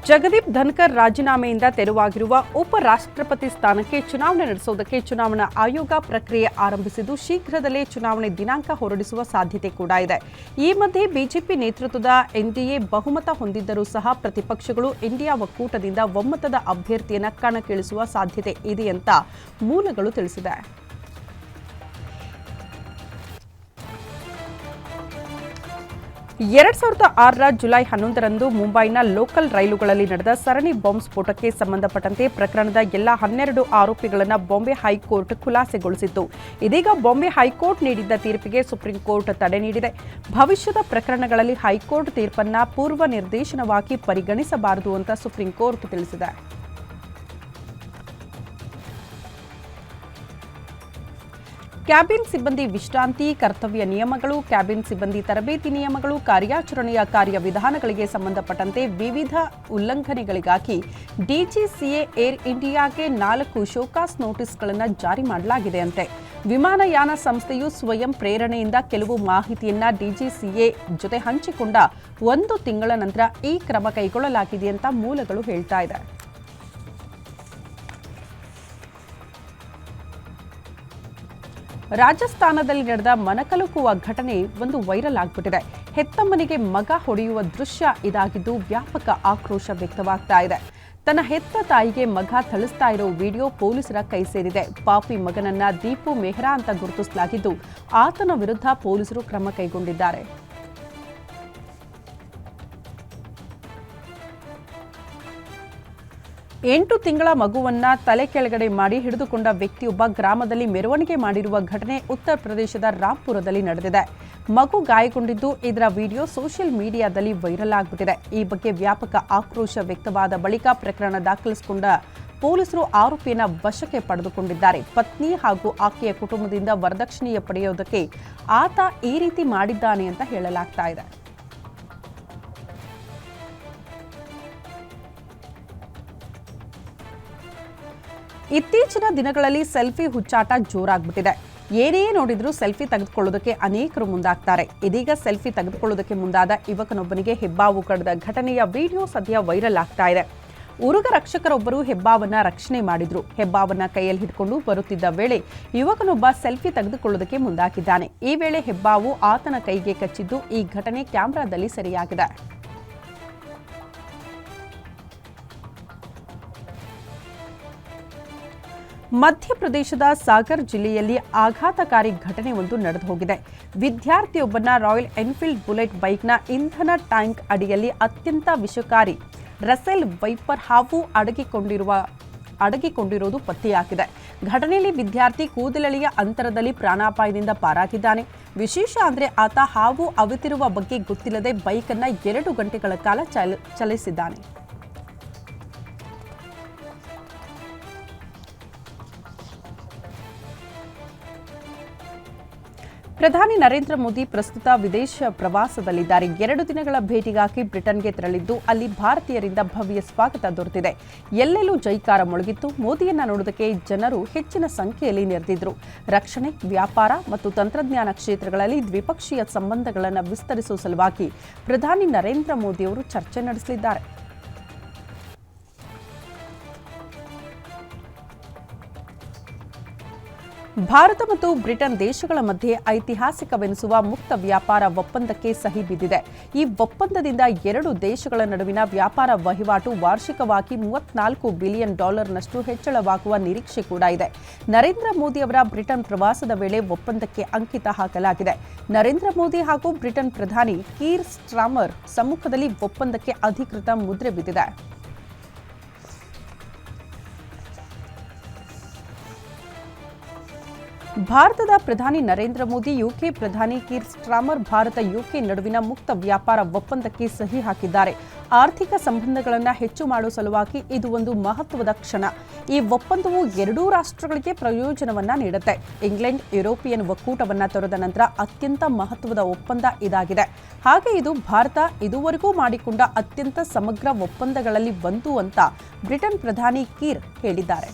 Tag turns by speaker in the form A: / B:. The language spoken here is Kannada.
A: ಜಗದೀಪ್ ಧನ್ಕರ್ ರಾಜೀನಾಮೆಯಿಂದ ತೆರವಾಗಿರುವ ಉಪರಾಷ್ಟ್ರಪತಿ ಸ್ಥಾನಕ್ಕೆ ಚುನಾವಣೆ ನಡೆಸುವುದಕ್ಕೆ ಚುನಾವಣಾ ಆಯೋಗ ಪ್ರಕ್ರಿಯೆ ಆರಂಭಿಸಿದ್ದು ಶೀಘ್ರದಲ್ಲೇ ಚುನಾವಣೆ ದಿನಾಂಕ ಹೊರಡಿಸುವ ಸಾಧ್ಯತೆ ಕೂಡ ಇದೆ. ಈ ಮಧ್ಯೆ ಬಿಜೆಪಿ ನೇತೃತ್ವದ ಎನ್ಡಿಎ ಬಹುಮತ ಹೊಂದಿದ್ದರೂ ಸಹ ಪ್ರತಿಪಕ್ಷಗಳು ಇಂಡಿಯಾ ಒಕ್ಕೂಟದಿಂದ ಒಮ್ಮತದ ಅಭ್ಯರ್ಥಿಯನ್ನು ಕಣಕ್ಕಿಳಿಸುವ ಸಾಧ್ಯತೆ ಇದೆ ಅಂತ ಮೂಲಗಳು ತಿಳಿಸಿವೆ. 2006ರ ಜುಲೈ 11ರಂದು ಮುಂಬೈನ ಲೋಕಲ್ ರೈಲುಗಳಲ್ಲಿ ನಡೆದ ಸರಣಿ ಬಾಂಬ್ ಸ್ಫೋಟಕ್ಕೆ ಸಂಬಂಧಪಟ್ಟಂತೆ ಪ್ರಕರಣದ ಎಲ್ಲ 12 ಆರೋಪಿಗಳನ್ನು ಬಾಂಬೆ ಹೈಕೋರ್ಟ್ ಖುಲಾಸೆಗೊಳಿಸಿತ್ತು. ಇದೀಗ ಬಾಂಬೆ ಹೈಕೋರ್ಟ್ ನೀಡಿದ್ದ ತೀರ್ಪಿಗೆ ಸುಪ್ರೀಂ ಕೋರ್ಟ್ ತಡೆ ನೀಡಿದೆ. ಭವಿಷ್ಯದ ಪ್ರಕರಣಗಳಲ್ಲಿ ಹೈಕೋರ್ಟ್ ತೀರ್ಪನ್ನು ಪೂರ್ವ ನಿರ್ದೇಶನವಾಗಿ ಪರಿಗಣಿಸಬಾರದು ಅಂತ ಸುಪ್ರೀಂ ಕೋರ್ಟ್ ತಿಳಿಸಿದೆ. ಕ್ಯಾಬಿನ್ ಸಿಬ್ಬಂದಿ ವಿಶ್ರಾಂತಿ, ಕರ್ತವ್ಯ ನಿಯಮಗಳು, ಕ್ಯಾಬಿನ್ ಸಿಬ್ಬಂದಿ ತರಬೇತಿ ನಿಯಮಗಳು, ಕಾರ್ಯಾಚರಣೆಯ ಕಾರ್ಯವಿಧಾನಗಳಿಗೆ ಸಂಬಂಧಪಟ್ಟಂತೆ ವಿವಿಧ ಉಲ್ಲಂಘನೆಗಳಿಗಾಗಿ ಡಿಜಿಸಿಎ ಏರ್ ಇಂಡಿಯಾಗೆ 4 ಶೋಕಾಸ್ ನೋಟಿಸ್ಗಳನ್ನು ಜಾರಿ ಮಾಡಲಾಗಿದೆ ಅಂತೆ. ವಿಮಾನಯಾನ ಸಂಸ್ಥೆಯು ಸ್ವಯಂ ಪ್ರೇರಣೆಯಿಂದ ಕೆಲವು ಮಾಹಿತಿಯನ್ನ ಡಿಜಿಸಿಎ ಜೊತೆ ಹಂಚಿಕೊಂಡ 1 ತಿಂಗಳ ನಂತರ ಈ ಕ್ರಮ ಕೈಗೊಳ್ಳಲಾಗಿದೆ ಅಂತ ಮೂಲಗಳು ಹೇಳ್ತಾ ಇದೆ. ರಾಜಸ್ಥಾನದಲ್ಲಿ ನಡೆದ ಮನಕಲುಕುವ ಘಟನೆ ಒಂದು ವೈರಲ್ ಆಗಿಬಿಟ್ಟಿದೆ. ಹೆತ್ತಮ್ಮನಿಗೆ ಮಗ ಹೊಡೆಯುವ ದೃಶ್ಯ ಇದಾಗಿದ್ದು ವ್ಯಾಪಕ ಆಕ್ರೋಶ ವ್ಯಕ್ತವಾಗ್ತಾ ಇದೆ. ತನ್ನ ಹೆತ್ತ ತಾಯಿಗೆ ಮಗ ಥಳಿಸ್ತಾ ಇರೋ ವಿಡಿಯೋ ಪೊಲೀಸರ ಕೈ ಸೇರಿದೆ. ಪಾಪಿ ಮಗನನ್ನ ದೀಪು ಮೆಹ್ರಾ ಅಂತ ಗುರುತಿಸಲಾಗಿದ್ದು ಆತನ ವಿರುದ್ಧ ಪೊಲೀಸರು ಕ್ರಮ ಕೈಗೊಂಡಿದ್ದಾರೆ. 8 ತಿಂಗಳ ಮಗುವನ್ನ ತಲೆ ಕೆಳಗಡೆ ಮಾಡಿ ಹಿಡಿದುಕೊಂಡ ವ್ಯಕ್ತಿಯೊಬ್ಬ ಗ್ರಾಮದಲ್ಲಿ ಮೆರವಣಿಗೆ ಮಾಡಿರುವ ಘಟನೆ ಉತ್ತರ ಪ್ರದೇಶದ ರಾಂಪುರದಲ್ಲಿ ನಡೆದಿದೆ. ಮಗು ಗಾಯಗೊಂಡಿದ್ದು ಇದರ ವಿಡಿಯೋ ಸೋಷಿಯಲ್ ಮೀಡಿಯಾದಲ್ಲಿ ವೈರಲ್ ಆಗಿಬಿಟ್ಟಿದೆ. ಈ ಬಗ್ಗೆ ವ್ಯಾಪಕ ಆಕ್ರೋಶ ವ್ಯಕ್ತವಾದ ಬಳಿಕ ಪ್ರಕರಣ ದಾಖಲಿಸಿಕೊಂಡ ಪೊಲೀಸರು ಆರೋಪಿಯನ್ನ ವಶಕ್ಕೆ ಪಡೆದುಕೊಂಡಿದ್ದಾರೆ. ಪತ್ನಿ ಹಾಗೂ ಆಕೆಯ ಕುಟುಂಬದಿಂದ ವರದಕ್ಷಿಣೆ ಪಡೆಯುವುದಕ್ಕೆ ಆತ ಈ ರೀತಿ ಮಾಡಿದ್ದಾನೆ ಅಂತ ಹೇಳಲಾಗ್ತಾ ಇದೆ. ಇತ್ತೀಚಿನ ದಿನಗಳಲ್ಲಿ ಸೆಲ್ಫಿ ಹುಚ್ಚಾಟ ಜೋರಾಗ್ಬಿಟ್ಟಿದೆ. ಏನೇ ನೋಡಿದ್ರೂ ಸೆಲ್ಫಿ ತೆಗೆದುಕೊಳ್ಳೋದಕ್ಕೆ ಅನೇಕರು ಮುಂದಾಗ್ತಾರೆ. ಇದೀಗ ಸೆಲ್ಫಿ ತೆಗೆದುಕೊಳ್ಳೋದಕ್ಕೆ ಮುಂದಾದ ಯುವಕನೊಬ್ಬನಿಗೆ ಹೆಬ್ಬಾವು ಕಡಿದ ಘಟನೆಯ ವಿಡಿಯೋ ಸದ್ಯ ವೈರಲ್ ಆಗ್ತಾ ಇದೆ. ಉರುಗ ರಕ್ಷಕರೊಬ್ಬರು ಹೆಬ್ಬಾವನ್ನ ರಕ್ಷಣೆ ಮಾಡಿದ್ರು. ಹೆಬ್ಬಾವನ್ನ ಕೈಯಲ್ಲಿ ಹಿಡ್ಕೊಂಡು ಬರುತ್ತಿದ್ದ ವೇಳೆ ಯುವಕನೊಬ್ಬ ಸೆಲ್ಫಿ ತೆಗೆದುಕೊಳ್ಳೋದಕ್ಕೆ ಮುಂದಾಗಿದ್ದಾನೆ. ಈ ವೇಳೆ ಹೆಬ್ಬಾವು ಆತನ ಕೈಗೆ ಕಚ್ಚಿದ್ದು ಈ ಘಟನೆ ಕ್ಯಾಮೆರಾದಲ್ಲಿ ಸೆರೆಯಾಗಿದೆ. ಮಧ್ಯಪ್ರದೇಶದ ಸಾಗರ್ ಜಿಲ್ಲೆಯಲ್ಲಿ ಆಘಾತಕಾರಿ ಘಟನೆಯೊಂದು ನಡೆದು ಹೋಗಿದೆ. ವಿದ್ಯಾರ್ಥಿಯೊಬ್ಬನ ರಾಯಲ್ ಎನ್ಫೀಲ್ಡ್ ಬುಲೆಟ್ ಬೈಕ್ನ ಇಂಧನ ಟ್ಯಾಂಕ್ ಅಡಿಯಲ್ಲಿ ಅತ್ಯಂತ ವಿಷಕಾರಿ ರಸೆಲ್ ವೈಪರ್ ಹಾವು ಅಡಗಿಕೊಂಡಿರುವುದು ಪತ್ತೆಯಾಗಿದೆ. ಘಟನೆಯಲ್ಲಿ ವಿದ್ಯಾರ್ಥಿ ಕೂದಲೆಳೆಯ ಅಂತರದಲ್ಲಿ ಪ್ರಾಣಾಪಾಯದಿಂದ ಪಾರಾಗಿದ್ದಾನೆ. ವಿಶೇಷ ಅಂದರೆ ಆತ ಹಾವು ಅವಿತಿರುವ ಬಗ್ಗೆ ಗೊತ್ತಿಲ್ಲದೆ ಬೈಕನ್ನು 2 ಗಂಟೆಗಳ ಕಾಲ ಚಲಿಸಿದ್ದಾನೆ. ಪ್ರಧಾನಿ ನರೇಂದ್ರ ಮೋದಿ ಪ್ರಸ್ತುತ ವಿದೇಶ ಪ್ರವಾಸದಲ್ಲಿದ್ದಾರೆ. 2 ದಿನಗಳ ಭೇಟಿಗಾಗಿ ಬ್ರಿಟನ್ಗೆ ತೆರಳಿದ್ದು ಅಲ್ಲಿ ಭಾರತೀಯರಿಂದ ಭವ್ಯ ಸ್ವಾಗತ ದೊರೆತಿದೆ. ಎಲ್ಲೆಲ್ಲೂ ಜೈಕಾರ ಮೊಳಗಿತ್ತು. ಮೋದಿಯನ್ನ ನೋಡೋದಕ್ಕೆ ಜನರು ಹೆಚ್ಚಿನ ಸಂಖ್ಯೆಯಲ್ಲಿ ನೆರೆದಿದ್ರು. ರಕ್ಷಣೆ, ವ್ಯಾಪಾರ ಮತ್ತು ತಂತ್ರಜ್ಞಾನ ಕ್ಷೇತ್ರಗಳಲ್ಲಿ ದ್ವಿಪಕ್ಷೀಯ ಸಂಬಂಧಗಳನ್ನು ವಿಸ್ತರಿಸುವ ಸಲುವಾಗಿ ಪ್ರಧಾನಿ ನರೇಂದ್ರ ಮೋದಿ ಅವರು ಚರ್ಚೆ ನಡೆಸಲಿದ್ದಾರೆ. ಭಾರತ ಮತ್ತು ಬ್ರಿಟನ್ ದೇಶಗಳ ಮಧ್ಯೆ ಐತಿಹಾಸಿಕವೆನಿಸುವ ಮುಕ್ತ ವ್ಯಾಪಾರ ಒಪ್ಪಂದಕ್ಕೆ ಸಹಿ ಬಿದ್ದಿದೆ. ಈ ಒಪ್ಪಂದದಿಂದ 2 ದೇಶಗಳ ನಡುವಿನ ವ್ಯಾಪಾರ ವಹಿವಾಟು ವಾರ್ಷಿಕವಾಗಿ $34 ಬಿಲಿಯನ್ ನಷ್ಟು ಹೆಚ್ಚಳವಾಗುವ ನಿರೀಕ್ಷೆ ಕೂಡ ಇದೆ. ನರೇಂದ್ರ ಮೋದಿ ಅವರ ಬ್ರಿಟನ್ ಪ್ರವಾಸದ ವೇಳೆ ಒಪ್ಪಂದಕ್ಕೆ ಅಂಕಿತ ಹಾಕಲಾಗಿದೆ. ನರೇಂದ್ರ ಮೋದಿ ಹಾಗೂ ಬ್ರಿಟನ್ ಪ್ರಧಾನಿ ಕೀರ್ ಸ್ಟಾರ್ಮರ್ ಸಮ್ಮುಖದಲ್ಲಿ ಒಪ್ಪಂದಕ್ಕೆ ಅಧಿಕೃತ ಮುದ್ರೆ ಬಿದ್ದಿದೆ. ಭಾರತದ ಪ್ರಧಾನಿ ನರೇಂದ್ರ ಮೋದಿ, ಯುಕೆ ಪ್ರಧಾನಿ ಕೀರ್ ಸ್ಟಾರ್ಮರ್ ಭಾರತ ಯುಕೆ ನಡುವಿನ ಮುಕ್ತ ವ್ಯಾಪಾರ ಒಪ್ಪಂದಕ್ಕೆ ಸಹಿ ಹಾಕಿದ್ದಾರೆ. ಆರ್ಥಿಕ ಸಂಬಂಧಗಳನ್ನು ಹೆಚ್ಚು ಮಾಡುವ ಸಲುವಾಗಿ ಇದು ಒಂದು ಮಹತ್ವದ ಕ್ಷಣ. ಈ ಒಪ್ಪಂದವು 2 ರಾಷ್ಟ್ರಗಳಿಗೆ ಪ್ರಯೋಜನವನ್ನ ನೀಡುತ್ತೆ. ಇಂಗ್ಲೆಂಡ್ ಯುರೋಪಿಯನ್ ಒಕ್ಕೂಟವನ್ನ ತೊರೆದ ನಂತರ ಅತ್ಯಂತ ಮಹತ್ವದ ಒಪ್ಪಂದ ಇದಾಗಿದೆ. ಹಾಗೆ ಇದು ಭಾರತ ಇದುವರೆಗೂ ಮಾಡಿಕೊಂಡ ಅತ್ಯಂತ ಸಮಗ್ರ ಒಪ್ಪಂದಗಳಲ್ಲಿ ಒಂದು ಅಂತ ಬ್ರಿಟನ್ ಪ್ರಧಾನಿ ಕೀರ್ ಹೇಳಿದ್ದಾರೆ.